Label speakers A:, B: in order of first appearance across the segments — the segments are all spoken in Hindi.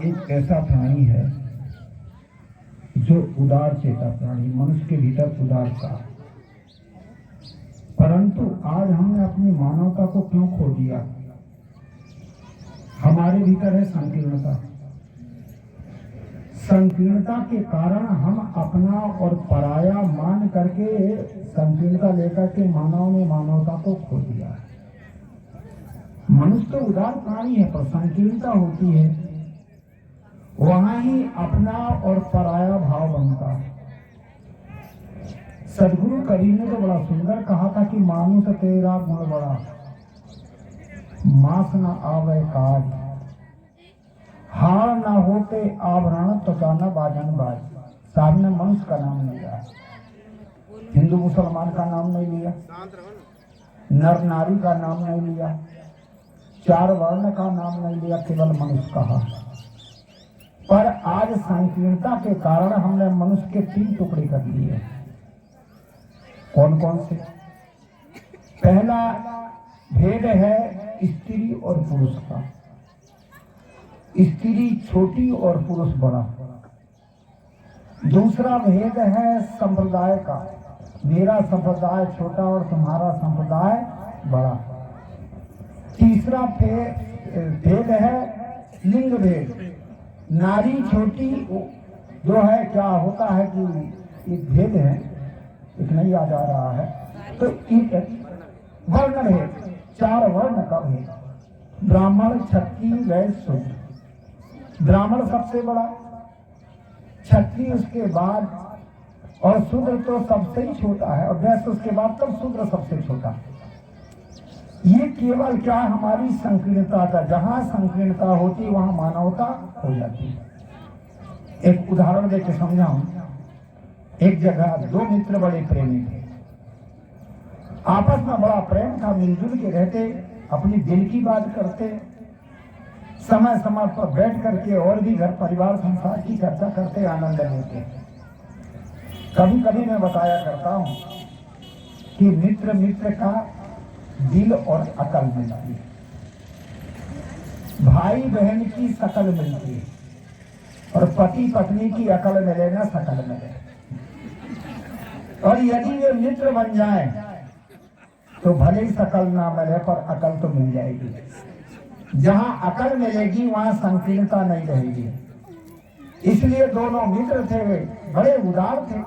A: एक ऐसा प्राणी है जो उदार चेता प्राणी, मनुष्य के भीतर उदारता। परंतु आज हमने अपनी मानवता को क्यों खो दिया? हमारे भीतर है संकीर्णता। संकीर्णता के कारण हम अपना और पराया मान करके संकीर्णता लेकर के मानव ने मानवता को खो दिया। मनुष्य तो उदार प्राणी है, पर संकीर्णता होती है, वहां ही अपना और पराया भाव बनता है। सदगुरु कबीर ने तो बड़ा सुंदर कहा था कि मानुष तेरा गुण बड़ा, मास न आवे काज, हार न होते आभरण त्वचा न बाजन बाज। साहब ने मनुष्य का नाम नहीं लिया, हिंदू मुसलमान का नाम नहीं लिया, नर नारी का नाम नहीं लिया, चार वर्ण का नाम नहीं लिया, केवल मनुष्य कहा। पर आज संकीर्णता के कारण हमने मनुष्य के 3 टुकड़े कर दिए। कौन कौन से? पहला भेद है स्त्री और पुरुष का, स्त्री छोटी और पुरुष बड़ा। दूसरा भेद है संप्रदाय का, मेरा संप्रदाय छोटा और तुम्हारा संप्रदाय बड़ा। तीसरा भेद है लिंग भेद, नारी छोटी जो है, क्या होता है कि एक भेद है, एक नहीं याद आ रहा है, तो वर्ण भेद, 4 वर्ण का भेद, ब्राह्मण क्षत्रिय वैश्य शूद्र। ब्राह्मण सबसे बड़ा, क्षत्रिय उसके बाद, और शूद्र तो सबसे ही छोटा है, और वैश्य उसके बाद, तब शूद्र सबसे छोटा। ये केवल क्या हमारी संकीर्णता का, जहां संकीर्णता होती वहां मानवता हो जाती है। एक उदाहरण देके समझाऊं। एक जगह 2 मित्र बड़े प्रेमी थे, आपस में बड़ा प्रेम था, मिलजुल के रहते, अपनी दिल की बात करते, समय समय पर बैठ करके और भी घर परिवार संसार की चर्चा करते, आनंद लेते। कभी कभी मैं बताया करता हूं कि मित्र मित्र का दिल और अकल मिलती है, भाई बहन की शकल मिलती है, और पति पत्नी की अकल मिले ना शकल मिले। और यदि वे मित्र बन जाएं तो भले ही शकल ना मिले पर अकल तो मिल जाएगी। जहां अकल मिलेगी वहां संकीर्णता नहीं रहेगी। इसलिए दोनों मित्र थे, वे बड़े उदार थे।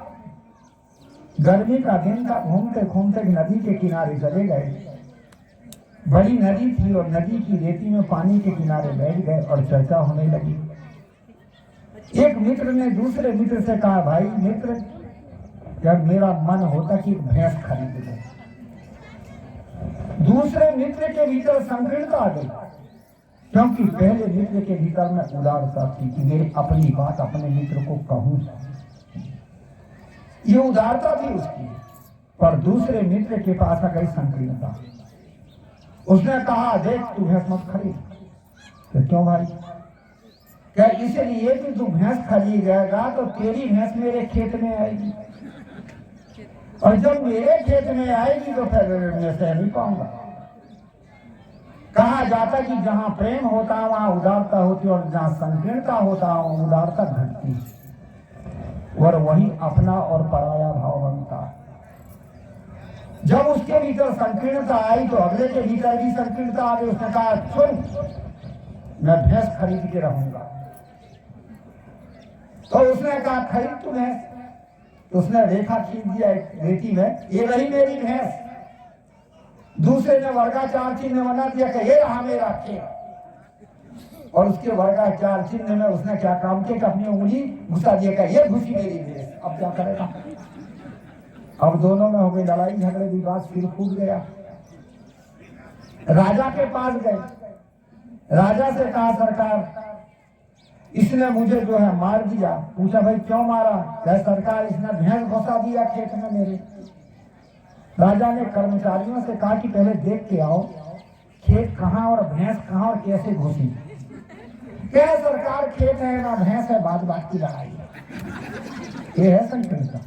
A: गर्मी का दिन था, घूमते घूमते नदी के किनारे चले गए। बड़ी नदी थी और नदी की रेती में पानी के किनारे बैठ गए और चर्चा होने लगी। एक मित्र ने दूसरे मित्र से कहा, भाई मित्र, जब मेरा मन होता कि भैंस खरीद ले। दूसरे मित्र के भीतर संकीर्णता आ गई, क्योंकि पहले मित्र के भीतर में उदारता थी कि मेरी अपनी बात अपने मित्र को कहूं, ये उदारता थी उसकी। पर दूसरे मित्र के पास आ गई संकीर्णता। उसने कहा, देख तू भैंस मत खरीद। तो क्यों भाई? क्या? इसलिए कि तू भैंस खरीदेगा तो तेरी भैंस मेरे खेत में आएगी, और जब मेरे खेत में आएगी तो फिर मैं सह नहीं पाऊंगा। कहा जाता कि जहां प्रेम होता है वहां उदारता होती है, और जहां संकीर्णता होता है वहां उदारता घटती है, और वही अपना और पराया भाव बनता है। जब उसके भीतर संकीर्णता आई तो अगले के भीतर भी संकीर्णता आ गई। उसने कहा, सुन, मैं भैंस खरीद के रहूंगा। तो उसने कहा, खरीद तू भैंस। तो उसने रेखा खींच दिया एक रेती में, ये रही मेरी भैंस। दूसरे ने वर्गाचार चिन्ह बना दिया कि ये रहा मेरा खेत, और उसके वर्गाचार चिन्ह में उसने क्या काम किया कि अपनी उंगली घुसा दिया कि ये घुसी मेरी भैंस। अब क्या करेगा? अब दोनों में हो गई लड़ाई झगड़े, विवाद फिर फूट गया। राजा के पास गए, राजा से कहा, सरकार इसने मुझे जो है मार दिया। पूछा, भाई क्यों मारा? कहा, सरकार इसने भैंस घुसा दिया खेत में मेरे। राजा ने कर्मचारियों से कहा कि पहले देख के आओ खेत कहाँ और भैंस कहाँ और कैसे घुसी। क्या सरकार, खेत है ना भैंस है, बात बात की लड़ाई है। ये है संकीर्णता।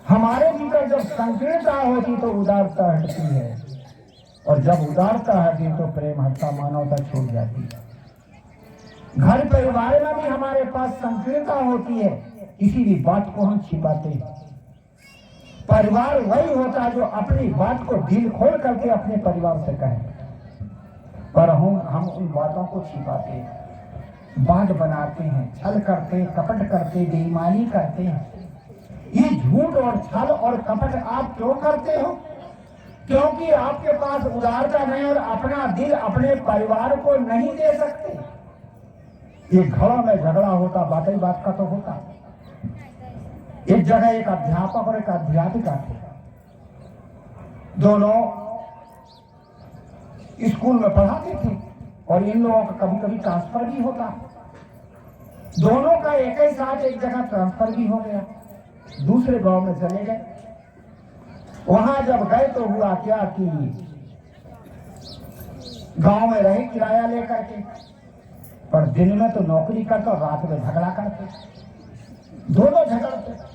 A: हमारे भीतर जब संकीर्णता होती तो उदारता हटती है, और जब उदारता हटती तो प्रेम हटता, मानवता छूट जाती है। घर परिवार में भी हमारे पास संकीर्णता होती है, किसी भी बात को हम छिपाते हैं। परिवार वही होता है जो अपनी बात को दिल खोल करके अपने परिवार से कहे, पर हम उन बातों को छिपाते हैं, बात बनाते हैं, छल करते हैं, कपट करते हैं, बेईमानी करते हैं। ये झूठ और छल और कपट आप क्यों करते हो? क्योंकि आपके पास उदारता नहीं और अपना दिल अपने परिवार को नहीं दे सकते। ये घरों में झगड़ा होता बात ही बात का तो होता। एक जगह एक अध्यापक और एक अध्यापिका थे, दोनों स्कूल में पढ़ाते थे और इन लोगों का कभी कभी ट्रांसफर भी होता। दोनों का एक ही साथ एक जगह ट्रांसफर भी हो गया, दूसरे गांव में चले गए। वहां जब गए तो हुआ क्या कि गांव में रहे किराया लेकर के, पर दिन में तो नौकरी करते और रात में झगड़ा करते, दोनों झगड़ते।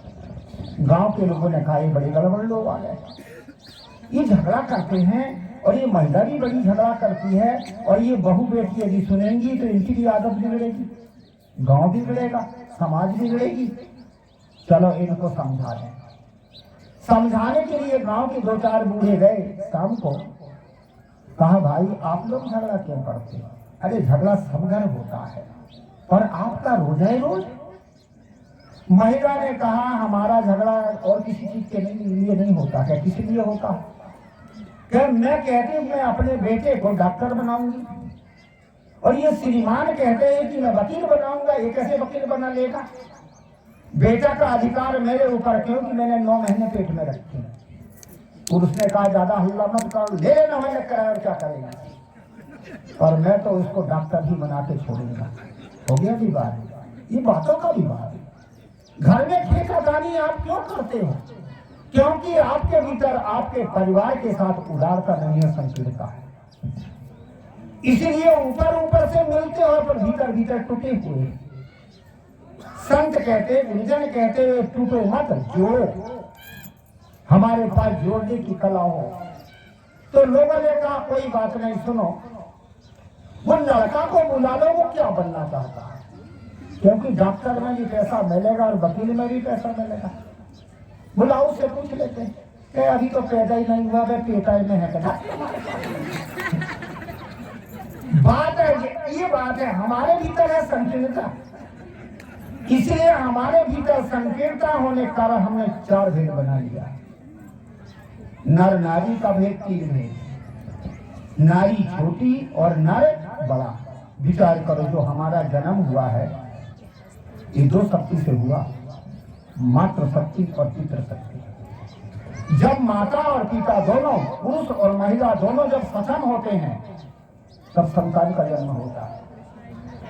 A: गांव के लोगों ने कहा ये बड़े गड़बड़ लोग आ गए, ये झगड़ा करते हैं और ये महिला भी बड़ी झगड़ा करती है और ये बहू बेटी यदि सुनेंगी तो इनकी भी आदत बिगड़ेगी, गांव बिगड़ेगा, समाज बिगड़ेगी। चलो इनको समझा दें। समझाने के लिए गांव के 2-4 बूढ़े गए शाम को, कहा भाई आप लोग झगड़ा क्यों करते हैं? अरे झगड़ा सब घर होता है, पर आपका रोज है रोज। महिला ने कहा हमारा झगड़ा और किसी चीज के लिए नहीं होता है, किस लिए होता है? क्या मैं कहती हूँ मैं अपने बेटे को डॉक्टर बनाऊंगी और ये श्रीमान कहते हैं कि मैं वकील बनाऊंगा, ये कैसे वकील बना लेगा? बेटा का अधिकार मेरे ऊपर क्योंकि मैंने 9 महीने पेट में रखी। पुरुष ने कहा ज्यादा हल्ला मत करो, ले लेना मैंने कराया और क्या करेगा, और मैं तो उसको डॉक्टर ही बना के छोड़ूंगा। हो गया विवाद, ये बातों का विवाद। घर में ठेकादारी आप क्यों करते हो? क्योंकि आपके भीतर आपके परिवार के साथ उदारता नहीं है, संकीर्णता है। इसलिए ऊपर ऊपर से मिलते हो पर भीतर भीतर टूटे हुए। संत कहते, गुरुजन कहते टूटो मत जोड़ो। हमारे पास जोड़ने की कला हो तो लोगों ने कहा कोई बात नहीं, सुनो वो लड़का को बुला लो, वो क्या बनना चाहता है, क्योंकि डॉक्टर में भी पैसा मिलेगा और वकील में भी पैसा मिलेगा। बुलाओ से पूछ लेते हैं, अभी तो पैदा ही नहीं हुआ, पेटा में है क्या? बात है ये बात है, हमारे भीतर है संकीर्णता। इसलिए हमारे भीतर संकीर्णता होने के कारण हमने 4 भेद बना लिया। नर नारी का भेद 3 भेद, नारी छोटी और नर बड़ा। विचार करो जो हमारा जन्म हुआ है ये 2 शक्ति से हुआ, मातृ शक्ति और पितृ शक्ति। जब माता और पिता दोनों, पुरुष और महिला दोनों जब सक्षम होते हैं तब संतान का जन्म होता है।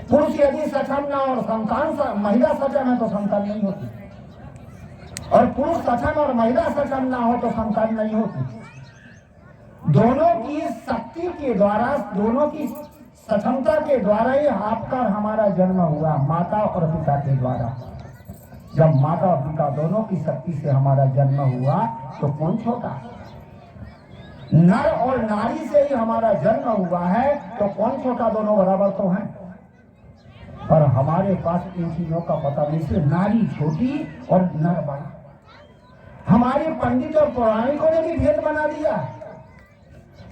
A: पुरुष यदि सक्षम ना और संतान महिला सक्षम है तो संतान नहीं होती, और पुरुष सक्षम और महिला सक्षम ना हो तो संतान नहीं होती। दोनों की शक्ति के द्वारा, दोनों की सक्षमता के द्वारा ही आपका हमारा जन्म हुआ, माता और पिता के द्वारा। जब माता और पिता दोनों की शक्ति से हमारा जन्म हुआ तो कौन छोटा? नर और नारी से ही हमारा जन्म हुआ है तो कौन छोटा? दोनों बराबर तो हैं, पर हमारे पास इन चीजों का पता नहीं, सिर्फ नारी छोटी और नर बड़ा। हमारे पंडित और पौराणिकों ने भी भेद बना दिया।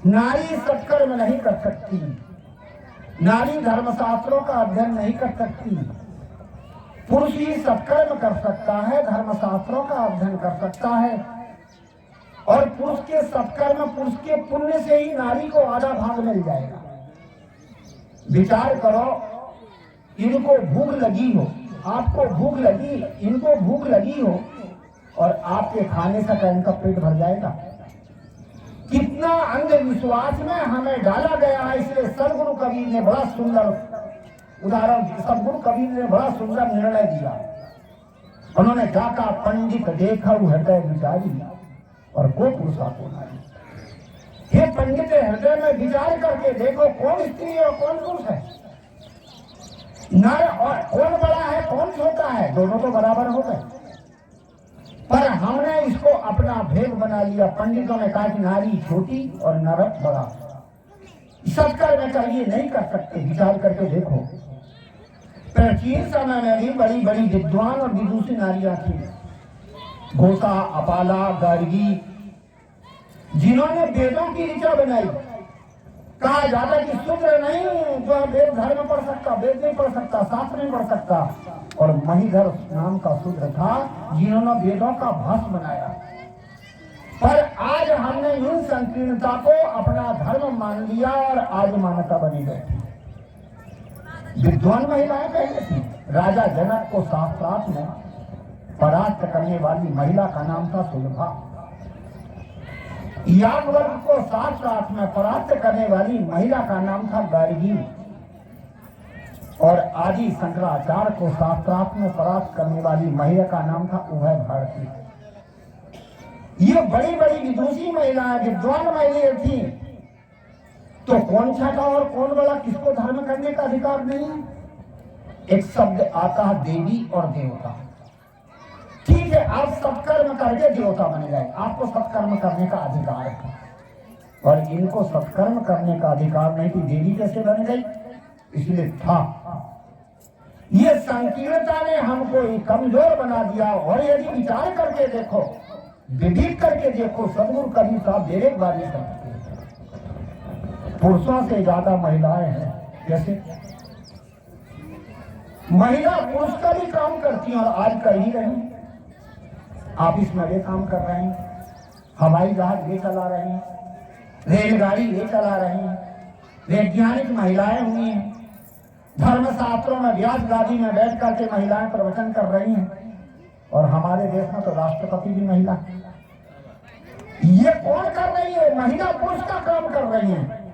A: नारी सत्कर्म नहीं कर सकती, नारी धर्मशास्त्रों का अध्ययन नहीं कर सकती। पुरुष ही सत्कर्म कर सकता है, धर्मशास्त्रों का अध्ययन कर सकता है, और पुरुष के सत्कर्म, पुरुष के पुण्य से ही नारी को आधा भाग मिल जाएगा। विचार करो, इनको भूख लगी हो, आपको भूख लगी, इनको भूख लगी हो और आपके खाने से क्या इनका पेट भर जाएगा? कितना अंधविश्वास में हमें डाला गया है। इसलिए सदगुरु कबीर ने बड़ा सुंदर उदाहरण, सदगुरु कबीर ने बड़ा सुंदर निर्णय दिया। उन्होंने क्या कहा, पंडित देखा हृदय विचारी और को पुरुषा को नारी। हे पंडित, हृदय में विचार करके देखो कौन स्त्री और कौन पुरुष है, नर और कौन बड़ा है कौन छोटा है, दोनों तो बराबर हो गए। पर हमने इसको अपना भेद बना लिया। पंडितों ने कहा कि नारी छोटी और नर बड़ा। सत्कर्म का ये नहीं कर सकते। विचार करके देखो, प्राचीन समय में भी बड़ी बड़ी विद्वान और विदुषी नारियां थी, घोषा, अपाला, गार्गी, जिन्होंने वेदों की ऋचा बनाई। कहा जाता कि शूद्र नहीं जो वेद घर में पढ़ सकता, वेद नहीं पढ़ सकता, शास्त्र नहीं पढ़ सकता, और महीधर नाम का शूद्र था जिन्होंने वेदों का भाष्य बनाया। पर आज हमने इन संकीर्णता को अपना धर्म मान लिया और आज मान्यता बनी गई। विद्वान महिलाएं पहले थी। राजा जनक को शास्त्रार्थ में परास्त करने वाली महिला का नाम था सुलभा। याज्ञवल्क्य को शास्त्रार्थ में परास्त करने वाली महिला का नाम था गार्गी, और आदि शंकराचार्य को शास्त्रार्थ में परास्त करने वाली महिला का नाम था उभय भारती। ये बड़ी बड़ी विदुषी महिलाएं, विद्वान महिलाएं थी। तो कौन छोटा और कौन बड़ा, किसको धर्म करने का अधिकार नहीं है? एक शब्द आता है देवी और देवता। ठीक है, आप सत्कर्म करके देवता बन गए, आपको सत्कर्म करने का अधिकार है, और इनको सत्कर्म करने का अधिकार नहीं थी। देवी कैसे बन गई? इसलिए था ये संकीर्णता ने हमको कमजोर बना दिया। और यदि विचार करके देखो, विदित करके देखो, सदगुरु कबीर साहब डेरे बारी करते पुरुषों से ज्यादा महिलाएं हैं। कैसे? महिला पुरुष का भी काम करती हैं, और आज कर ही रही। ऑफिस में वे काम कर रहे हैं, हवाई जहाज वे चला रहे हैं, रेलगाड़ी वे चला रही हैं, वैज्ञानिक महिलाएं हुई हैं, धर्मशास्त्रों में व्यास गादी में बैठ करके महिलाएं प्रवचन कर रही हैं, और हमारे देश में तो राष्ट्रपति भी महिला। ये कौन कर रही है? महिला पुरुष का काम कर रही है,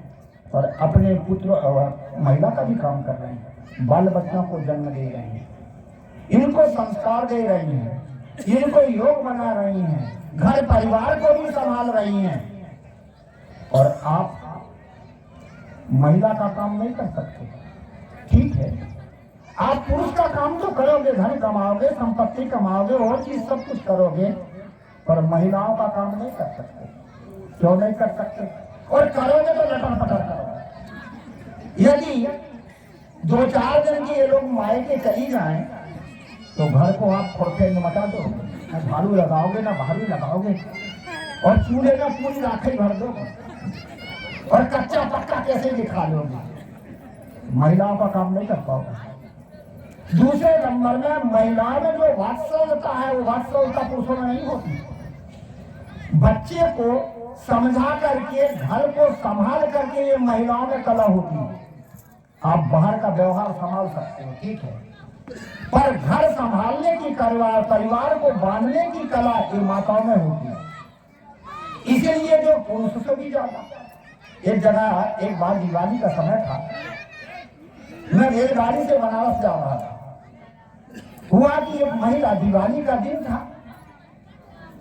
A: और अपने पुत्र महिला का भी काम कर रहे हैं। बाल बच्चों को जन्म दे रहे हैं, इनको संस्कार दे रही हैं, इनको योग बना रही हैं, घर परिवार को भी संभाल रही हैं, और आप महिला का काम नहीं कर सकते। ठीक है, आप पुरुष का काम तो करोगे, धन कमाओगे, संपत्ति कमाओगे, और चीज सब कुछ करोगे, पर महिलाओं का काम नहीं कर सकते। क्यों नहीं कर सकते? और करोगे तो लटर पटर करोगे। यदि 2-4 दिन की ये लोग मायके चली जाएं तो घर को आप खोटे में मचा दो, ना झाड़ू लगाओगे ना भालू लगाओगे, और चूल्हे में पूरी राखी भर दोगे, और कच्चा पक्का कैसे दिखा लोगे? महिलाओं का काम नहीं कर पाओगे। दूसरे नंबर में महिलाओं में जो वात्सल्यता है, वो वात्सल्यता पुरुषों में नहीं होती। बच्चे को समझा करके, घर को संभाल करके ये महिलाओं में कला होती है। आप बाहर का व्यवहार संभाल सकते हो, ठीक है, पर घर संभालने की कला, परिवार को बांधने की कला ये माताओं में होती है। इसीलिए जो पुरुष से भी ज्यादा। एक जगह एक बार दिवाली का समय था, मैं रेलगाड़ी से बनारस जा रहा था। हुआ कि एक महिला, दिवाली का दिन था,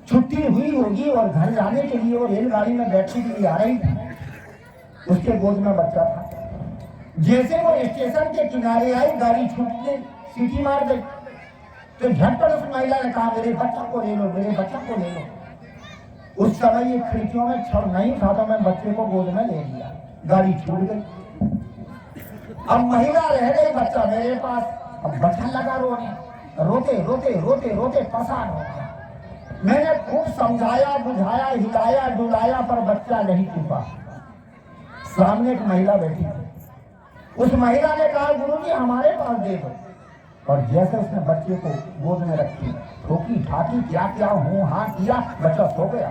A: छुट्टी हुई होगी और घर जाने के लिए वो रेलगाड़ी में बैठने के लिए आ रही थी। उसके गोद में बच्चा था। जैसे वो स्टेशन के किनारे आई, गाड़ी छूटने सीटी मार गई, तो झटपट उस महिला ने कहा, मेरे बच्चा को ले लो, मेरे बच्चा को ले लो। उस समय ये खिड़कियों में छड़ नहीं था, तो मैं बच्चे को गोद में ले लिया। गाड़ी छूट गई। अब महिला रह गई, बच्चा मेरे पास। अब बच्चा लगा रोने, रोते रोते रोते रोते परेशान हो गया। मैंने खूब समझाया, बुझाया, हिलाया डुलाया, पर बच्चा नहीं चुका। सामने एक महिला बैठी थी। उस महिला ने कहा, गुरुजी हमारे पास दे दो। और जैसे उसने बच्चे को गोद में रखी, ठोकी ठाकी, क्या क्या हूँ हाँ किया, बच्चा सो गया।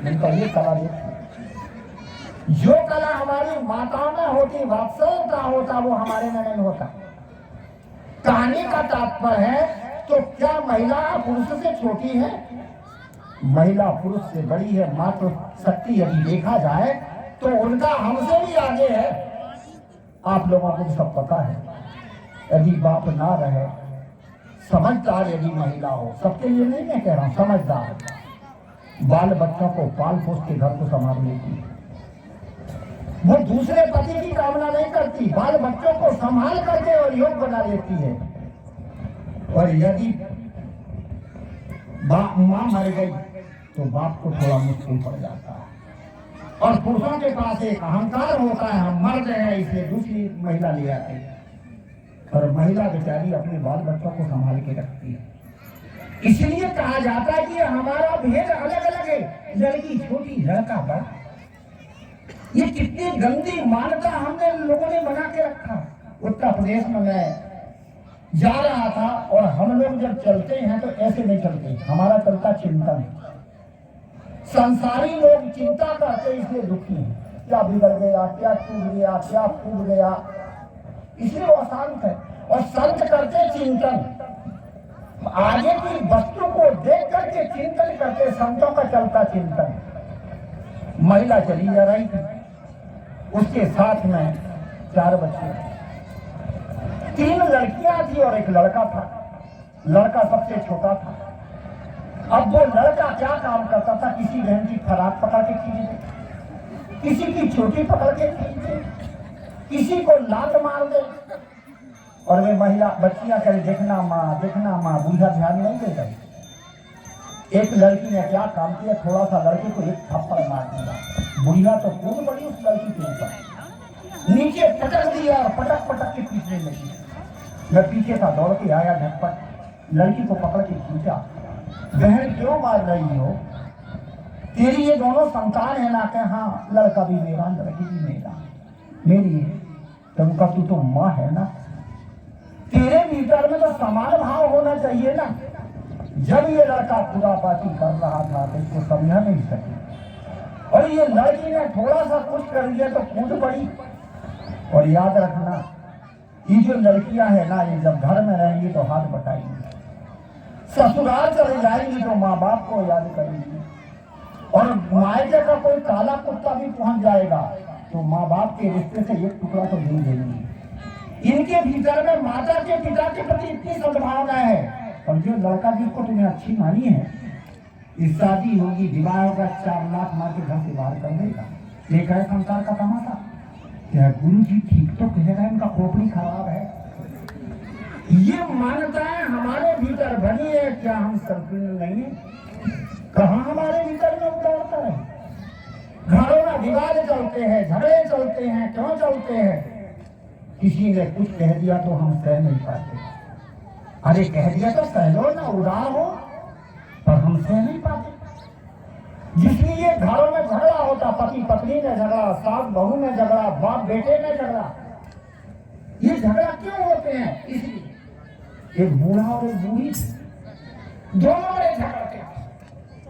A: इनका ये कला देखी। जो कला हमारी माताओं में होती, वात्सल्य होता, वो हमारे में नहीं होता। कहानी का तात्पर्य है, तो क्या महिला पुरुष से छोटी है? महिला पुरुष से बड़ी है। मात्र शक्ति यदि देखा जाए तो उनका हमसे भी आगे है। आप लोगों को सब पता है। यदि बाप ना रहे, समझदार यदि महिला हो, सबके लिए नहीं मैं कह रहा हूं, समझदार, बाल बच्चों को पाल पोस के घर को संभाल लेती है। वो दूसरे पति की कामना नहीं करती, बाल बच्चों को संभाल करके और योग बना लेती है। और यदि मां मर गई तो बाप को थोड़ा मुश्किल पड़ जाता है। और पुरुषों के पास एक अहंकार होता है, हम मर गए हैं इसलिए दूसरी महिला ले आते हैं। और महिला बेचारी अपने बाल बच्चों को संभाल के रखती है। इसलिए कहा जाता है कि हमारा भेद अलग अलग है, लड़की छोटी लड़का बड़ा। ये कितनी गंदी मान्यता हमने लोगों ने बना के रखा। उत्तर प्रदेश में मैं जा रहा था और हम लोग जब चलते हैं तो ऐसे नहीं चलते, हमारा चलता चिंतन। संसारी लोग चिंता करते इसलिए दुखी हैं, क्या बिगड़ गया, क्या टूट गया, क्या फूट गया, इसलिए वो अशांत है। और संत करते चिंतन, आगे की वस्तु को देख करके चिंतन करते, संतों का चलता चिंतन। महिला चली जा रही थी, उसके साथ में 4 बच्चे, 3 लड़कियां थी और 1 लड़का था। लड़का सबसे छोटा था। अब वो लड़का क्या काम करता था, किसी बहन की फराक पकड़ के खींच दे, किसी की छोटी पकड़ के खींच दे, किसी को लात मार दे। और वे महिला बच्चियां करे देखना माँ, बूढ़ा ध्यान नहीं देता। एक लड़की ने क्या काम किया, थोड़ा सा लड़के को 1 थप्पड़ मार दिया। बुढ़िया तो कूद पड़ी उस लड़की के ऊपर, नीचे पटक दिया और पटक पटक के पीछे लगी। मैं पीछे था, दौड़ के आया, झटपट लड़की को पकड़ के खींचा। बहन क्यों मार रही हो, तेरी ये दोनों संतान है ना? कहे हाँ, लड़का भी मेरा, लड़की भी मेरा, मेरी है। तब का तू तो माँ है ना, तेरे भीतर में तो समान भाव होना चाहिए ना। जब ये लड़का खुरापाती कर रहा था तो इसको समझा नहीं सके, और ये लड़की ने थोड़ा सा कुछ कर लिया तो कूद पड़ी। और याद रखना, ये जो लड़कियां है ना, ये जब घर में रहेंगी तो हाथ बटाएंगी, ससुराल चले जाएंगी तो माँ बाप को याद करेंगी, और मायके का कोई काला कुत्ता भी पहुंच जाएगा तो माँ बाप के रिश्ते से 1 टुकड़ा तो नहीं देंगी। इनके भीतर में माता के पिता के प्रति इतनी सद्भावना है। और जो लड़का जिसको तुमने अच्छी मानी है, इस शादी होगी, विवाह होगा, 4 लाख मार के घर से बाहर कर देगा। देखा है संसार का तमाशा। क्या गुरु जी ठीक तो कह रहे हैं, इनका खोपड़ी खराब है। ये मान्यताएं हमारे भीतर बनी है, क्या हम संपूर्ण नहीं है? कहाँ हमारे भीतर में उतारता है? घरों में विवाद चलते हैं, झगड़े चलते हैं, क्यों चलते हैं? किसी ने कुछ कह दिया तो हम सह नहीं पाते। अरे कह दिया तो सह लो ना, उदार हो, पर हम सह नहीं पाते। जिसलिए घरों में झगड़ा होता, पति पत्नी में झगड़ा, सास बहू में झगड़ा, बाप बेटे में झगड़ा। ये झगड़ा क्यों होते हैं? इसलिए एक बूढ़ा और एक बूढ़ी दोनों बड़े झगड़ते,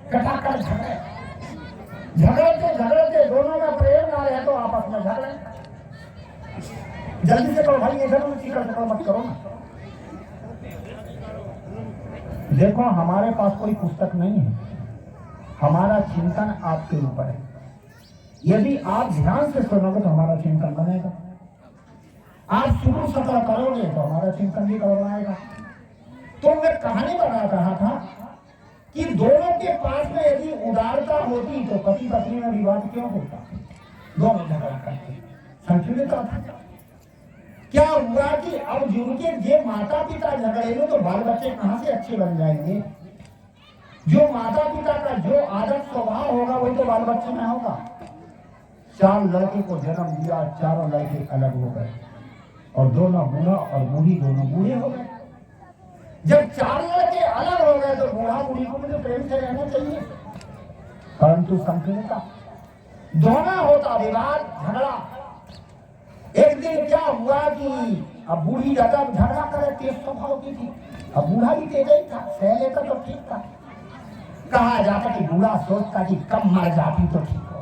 A: कटाकर झगड़ते दोनों में प्रेम ना रहे तो आपस में झगड़े। जल्दी से करो भाई, इधर उधर चिकन मत करो ना। देखो, हमारे पास कोई पुस्तक नहीं है, हमारा चिंतन आपके ऊपर है। यदि आप ध्यान से सुनोगे तो हमारा चिंतन बनेगा, आप शुरू सफल करोगे तो हमारा चिंतन भी करवाएगा। तो मैं कहानी बना रहा था कि दोनों के पास में यदि उदारता होती तो पति पत्नी में विवाद क्यों होता? दोनों झगड़ा करते, संतुलित था। क्या हुआ कि अब जिनके ये माता पिता झगड़ेंगे तो बाल बच्चे कहां से अच्छे बन जाएंगे? जो माता पिता का जो आदत स्वभाव होगा वही तो बाल बच्चे में होगा। 4 लड़के को जन्म दिया, चारों लड़के अलग हो गए और दोनों बूढ़ा और बूढ़ी दोनों बूढ़े हो गए। जब 4 लड़के अलग हो गए तो बूढ़ा बूढ़ी को मुझे प्रेम से रहना चाहिए, परंतु संकीर्णता दोनों होता, विवाद झगड़ा। एक दिन क्या हुआ कि अब बूढ़ी ज्यादा झगड़ा करे, तेज स्वभाव की थी, अब बूढ़ा भी तेज ही था, सह लेता तो ठीक था। कहा जाता कि बूढ़ा सोचता कि कम मर जाती तो ठीक हो,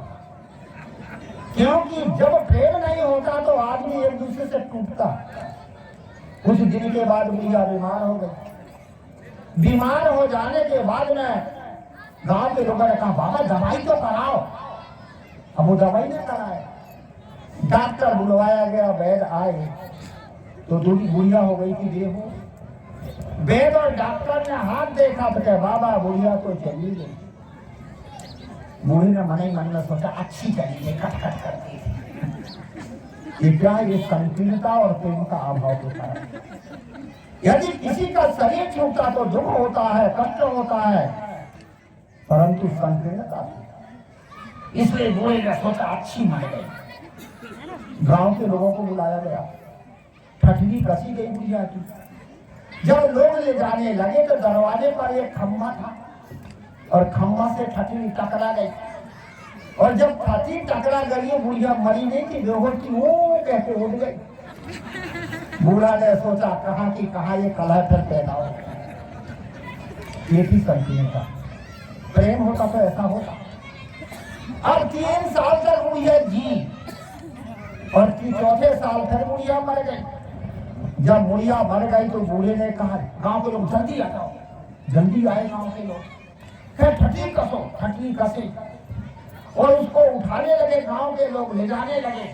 A: क्योंकि जब प्रेम नहीं होता तो आदमी एक दूसरे से टूटता। कुछ दिन के बाद बुढ़िया बीमार हो गई। बीमार हो जाने के बाद में गांव के लोगों ने कहा बाबा दवाई तो कराओ। अब वो दवाई नहीं कराए, डॉक्टर बुलवाया गया, वैद्य आए तो दूसरी बुढ़िया हो गई थी बेहो। वैद्य और डॉक्टर ने हाथ देखा तो कहे बाबा बुढ़िया तो चली गई। बूढ़ी ने मन ही मन में सोचा अच्छी चली गई, खटखट करती थी। ये क्या, ये संकीर्णता और प्रेम का अभाव होता है। यदि किसी का शरीर छूटता तो दुख होता है, कष्ट होता है, परंतु संकीर्णता, इसलिए बूढ़े ने सोचा अच्छी मान गई। गांव के लोगों को बुलाया गया, ठठरी कसी गई बुढ़िया की। जब लोग ले जाने लगे तो दरवाजे पर एक खम्भा था और खम्भा से ठठरी टकरा गई। और जब ठठरी टकरा गई बुढ़िया मरी नहीं थी, बेहोश थी, वो कहते उठ गई। बूढ़ा ने सोचा कहाँ की कहाँ ये कलह फिर पैदा हो। ये थी संकीर्णता। प्रेम होता तो ऐसा होता। अब 3 साल तक बुढ़िया जी और 4थे साल फिर बुढ़िया मर गई। जब बुढ़िया मर गई तो बूढ़े ने कहा गांव के लोग जल्दी आ जाओ, जल्दी आए गांव के लोग। फिर ठठी कसो, ठठी कसे और उसको उठाने लगे, गांव के लोग ले जाने लगे।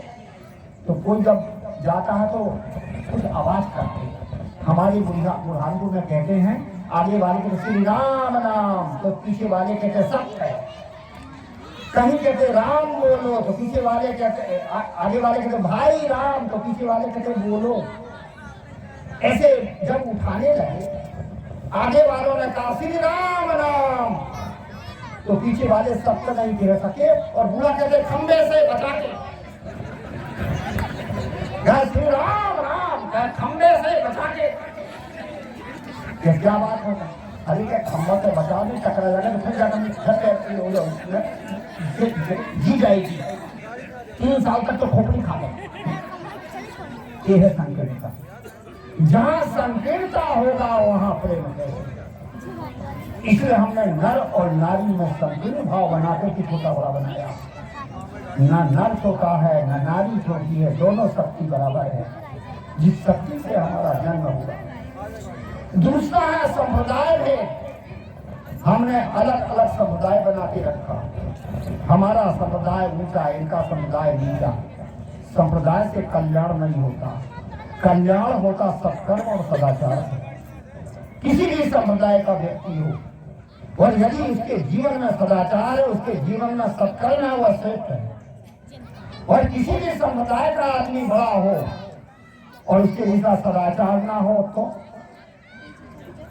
A: तो कोई जब जाता है तो कुछ आवाज करते। हमारी बुढ़ानपुर में कहते हैं आगे वाले कहते श्री राम नाम, तो पीछे वाले कहते सत्य। कहीं कहते राम बोलो तो पीछे वाले कहते, आगे वाले कहते भाई राम तो पीछे वाले कहते बोलो। ऐसे जब उठाने लगे, आगे वालों ने कहा श्री राम नाम, तो पीछे वाले सत्य नहीं कह सके और बूढ़ा कहते खंबे से बचा के, श्री राम राम खंबे से बचा के। क्या बात होता? अरे क्या खंबा से बचा नहीं, टकरा लगा तो फिर जाकर जी जाएगी। 3 साल तक तो खोपड़ी खा गए। ये है संकीर्णता। जहां संकीर्णता होगा वहां प्रेम होगा। इसलिए हमने नर और नारी में संकीर्ण भाव बनाकर के छोटा बड़ा बनाया। न नर छोटा है न नारी छोटी है, दोनों शक्ति बराबर है। जिस शक्ति से हमारा जन्म हुआ। दूसरा है संप्रदाय में हमने अलग अलग संप्रदाय बना के रखा। हमारा संप्रदाय ऊंचा, इनका संप्रदाय नीचा। संप्रदाय से कल्याण नहीं होता, कल्याण होता सत्कर्म और सदाचार से। किसी भी संप्रदाय का व्यक्ति हो और यदि उसके जीवन में सदाचार है, उसके जीवन में सत्कर्म है, वह श्रेष्ठ है। और किसी भी संप्रदाय का आदमी बड़ा हो और उसके भीतर सदाचार ना हो तो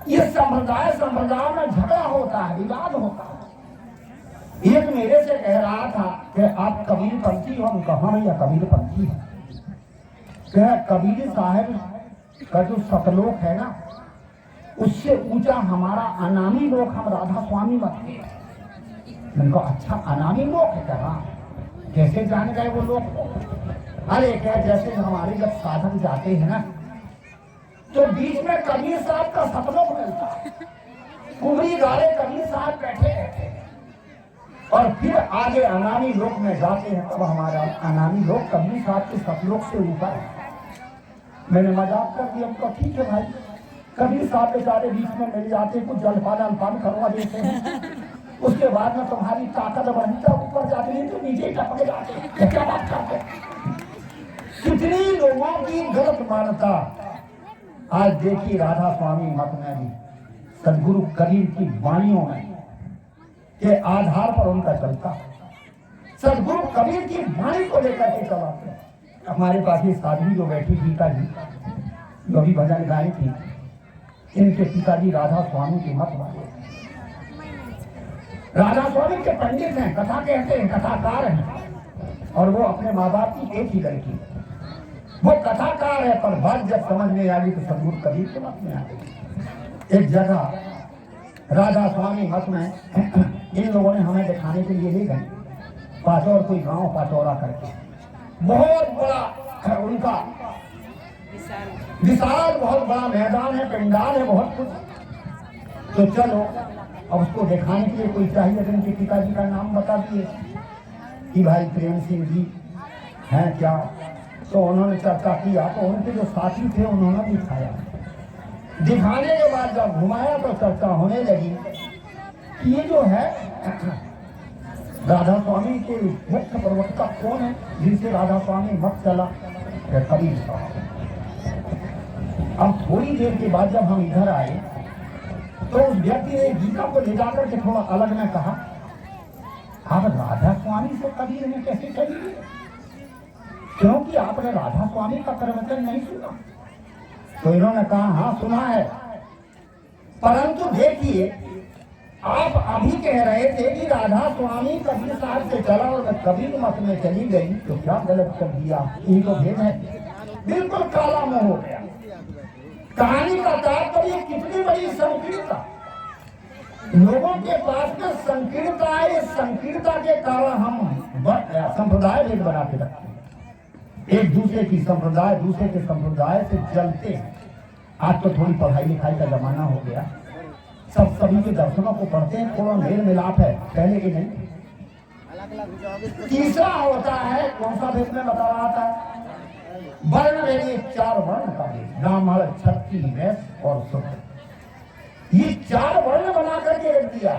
A: ये संप्रदाय में झगड़ा होता है, विवाद होता है। एक मेरे से कह रहा था कि आप कबीरपंथी हो। हम कहा भैया कबीरपंथी है? कबीर साहब का जो सतलोक है ना, उससे ऊंचा हमारा अनामी लोक, हम राधा स्वामी मत है। मैंने कहा अच्छा अनामी लोक है क्या? कैसे जान गए वो लोग को? अरे क्या जैसे हमारे जब साधन जाते हैं ना तो बीच में कबीर साहब का सतलोक मिलता है। कुबरी गाले कबीर साहब बैठे रहते हैं और फिर आगे अनामी लोक में जाते हैं, तब हमारा अनामी लोक कबीर साहब के सतलोक से ऊपर है। मैंने मजाक कर दिया, तो ठीक है भाई, कबीर साहब बेचारे बीच में मिल जाते, कुछ जलपान करवा देते हैं, उसके बाद में तुम्हारी ताकत बढ़ती है, ऊपर जाते नहीं तो नीचे टपक जाते। क्या बात करते? कितनी लोगों की गलत मान्यता। आज देखिए राधा स्वामी मत में भी सदगुरु कबीर की वाणियों में के आधार पर उनका चलता। सदगुरु कबीर की वाणी को लेकर के चलाते। हमारे पास ये साधवी जो बैठी गीता जी, जो भी भजन गाई थी, इनके पिताजी राधा स्वामी के मत वाले। राधा स्वामी के पंडित हैं, कथा कहते हैं, कथाकार हैं, और वो अपने माँ बाप की एक ही लड़की। वो कथाकार है, पर बात जब समझ में आ गई तो सदगुरु कबीर के मत में आ गई। एक जगह राधा स्वामी मत में इन लोगों ने हमें दिखाने के लिए ले गए, पाचौर कोई गांव पाचौरा करके। बहुत बड़ा उनका विशाल बहुत बड़ा मैदान है, पंडाल है, बहुत कुछ। तो चलो अब उसको दिखाने के लिए कोई चाहिए, तो इनके पिताजी का नाम बता दिए कि भाई प्रेम सिंह जी हैं क्या। तो उन्होंने चर्चा किया, तो उनके जो साथी थे उन्होंने दिखाया। दिखाने के बाद जब घुमाया तो चर्चा होने लगी कि ये जो है राधा स्वामी के मुख्य प्रवक्ता कौन है, जिनसे राधा स्वामी मत चला? कबीर साहब। अब थोड़ी देर के बाद जब हम इधर आए तो उस व्यक्ति ने गीता को ले जाकर के थोड़ा अलग में कहा, आप राधा स्वामी से कबीर ने कैसे चली? क्योंकि आपने राधा स्वामी का प्रवचन नहीं सुना। तो इन्होंने कहा हाँ सुना है, परंतु देखिए आप अभी कह रहे थे कि राधा स्वामी कबीर साहब से चला और कबीर मत में चली गई, तो क्या गलत कर दिया? यही तो भेद है। बिल्कुल काला मुंह हो गया। कहानी का तात्पर्य कितनी बड़ी संकीर्णता, लोगों के पास में संकीर्णता है। इस संकीर्णता के कारण हम संप्रदाय भेद बना के रखते हैं, एक दूसरे की संप्रदाय दूसरे के संप्रदाय से जलते हैं। आज तो थोड़ी पढ़ाई लिखाई का जमाना हो गया, सब सभी के दर्शनों को पढ़ते हैं, थोड़ा मेल मिलाप है, पहले के नहीं। तीसरा होता है, कौन सा भेद में बता रहा था, वर्ण भेद, 4 वर्ण का भेद, ब्राह्मण, क्षत्रिय, वैश्य और शूद्र, ये 4 वर्ण बना करके रख दिया।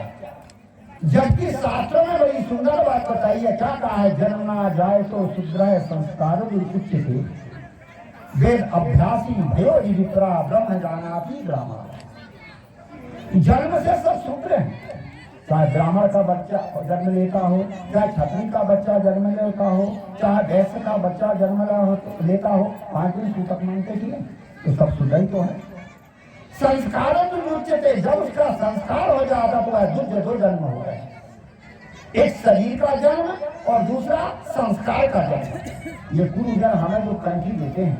A: जबकि शास्त्रों में बड़ी सुंदर बात बताई है, क्या कहा है, जन्मना जाए तो शूद्र संस्कार उच्यते, वेद अभ्यासी भयो विप्रा ब्रह्म जानाति ब्राह्मण। जन्म से सब शूद्र हैं, चाहे ब्राह्मण का बच्चा जन्म लेता हो, चाहे क्षत्रिय का बच्चा जन्म लेता हो, चाहे वैश्य का बच्चा जन्म लेता हो, 5 दिन सूतक मानते थे, तो सब शूद्र ही तो है। संस्कारों तो मुच्यते, जब उसका संस्कार हो जाता तो वह दो जन्म हो गए, एक शरीर का जन्म और दूसरा संस्कार का जन्म। ये गुरुजन हमें जो कंठी देते हैं,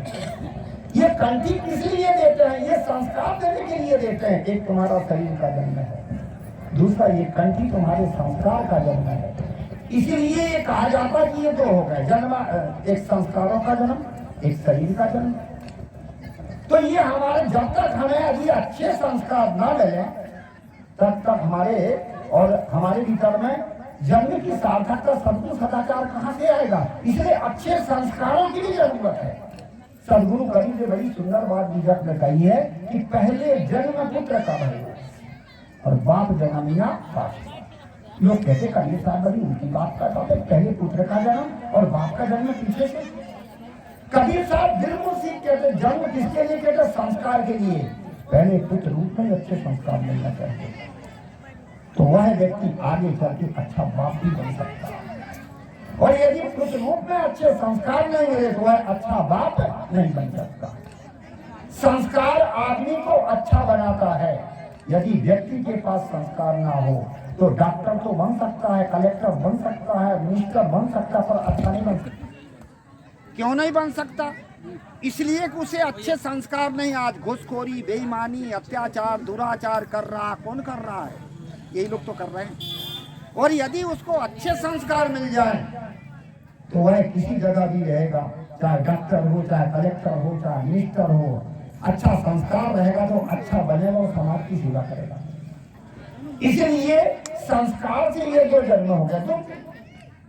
A: ये कंठी किस लिए देते हैं, ये संस्कार देने के लिए देते हैं। एक तुम्हारा शरीर का जन्म है, दूसरा ये कंठी तुम्हारे संस्कार का जन्म है। इसीलिए ये कहा जाता कि ये 2 हो गए जन्म, एक संस्कारों का जन्म, एक शरीर का जन्म। तो ये हमारे, जब तक हमें अभी अच्छे संस्कार न मिले तब तक हमारे और हमारे भीतर में जन्म की सार्थकता, सद्गुरु सदाचार कहाँ से आएगा। इसलिए अच्छे संस्कारों की भी जरूरत है। सदगुरु कवि ने बड़ी सुंदर बात विजय में कही है कि पहले जन्म पुत्र का भय और बाप जन्मिया पास। लोग कहते करिए साहब बड़ी उनकी बात करता है, पहले पुत्र का जन्म और बाप का जन्म पीछे से। कबीर साहब बिल्कुल सीख कहते, जन्म किसके लिए कहते, संस्कार के लिए। पहले पुत्र रूप में अच्छे संस्कार मिलना चाहिए, तो वह व्यक्ति आगे चल के अच्छा बाप भी बन सकता है। और यदि पुत्र रूप में अच्छे संस्कार नहीं मिले तो वह अच्छा बाप नहीं बन सकता। संस्कार आदमी को अच्छा बनाता है। यदि व्यक्ति के पास संस्कार ना हो तो डॉक्टर तो बन सकता है, कलेक्टर बन सकता है, मिनिस्टर बन सकता, पर अच्छा नहीं बन सकता।
B: क्यों नहीं बन सकता? इसलिए कि उसे अच्छे संस्कार नहीं। आज घूसखोरी, बेईमानी, अत्याचार, दुराचार कर रहा, कौन कर रहा है? यही लोग तो कर रहे हैं। और यदि उसको अच्छे संस्कार मिल जाए
A: तो वह किसी जगह भी रहेगा, चाहे डॉक्टर हो, चाहे कलेक्टर हो, चाहे मिनिस्टर हो। अच्छा संस्कार रहेगा तो अच्छा बनेगा और समाज की सेवा करेगा। इसलिए संस्कार से ये जो जन्म हो गया, तो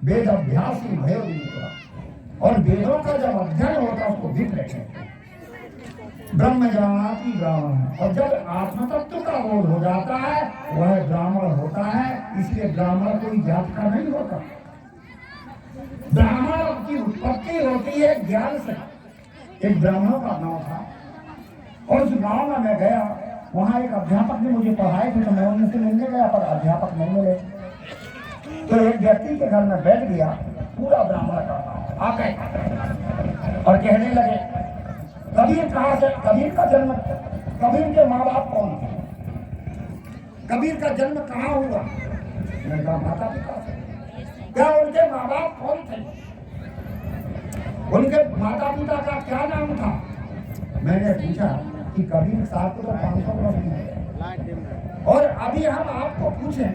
A: वेद अभ्यास ही भयो विप्रा, और वेदों का जब अध्ययन होता है उसको विप्र कहते हैं, ब्रह्म जानाति ब्राह्मण। और जब आत्मतत्व का बोध हो जाता है वह ब्राह्मण होता है। इसलिए ब्राह्मण कोई जात का नहीं होता, ब्राह्मण की उत्पत्ति होती है ज्ञान से। एक ब्राह्मणों का गांव था और उस गांव में मैं गया, वहां एक अध्यापक ने मुझे पढ़ाए थे, तो मैं उनसे मिलने गया पर अध्यापक नहीं मिले। तो एक व्यक्ति के घर में बैठ गया, पूरा ब्राह्मण का गांव आ गए और कहने लगे कबीर कहाँ से, कबीर का जन्म, कबीर के माँ बाप कौन थे, कबीर का जन्म कहाँ हुआ। मैंने कहा माता पिता से। क्या उनके माँ बाप कौन थे, उनके माता पिता का क्या नाम था। मैंने पूछा कि कबीर साहब को तो 500 वर्ष हो गए और अभी हम आपको पूछें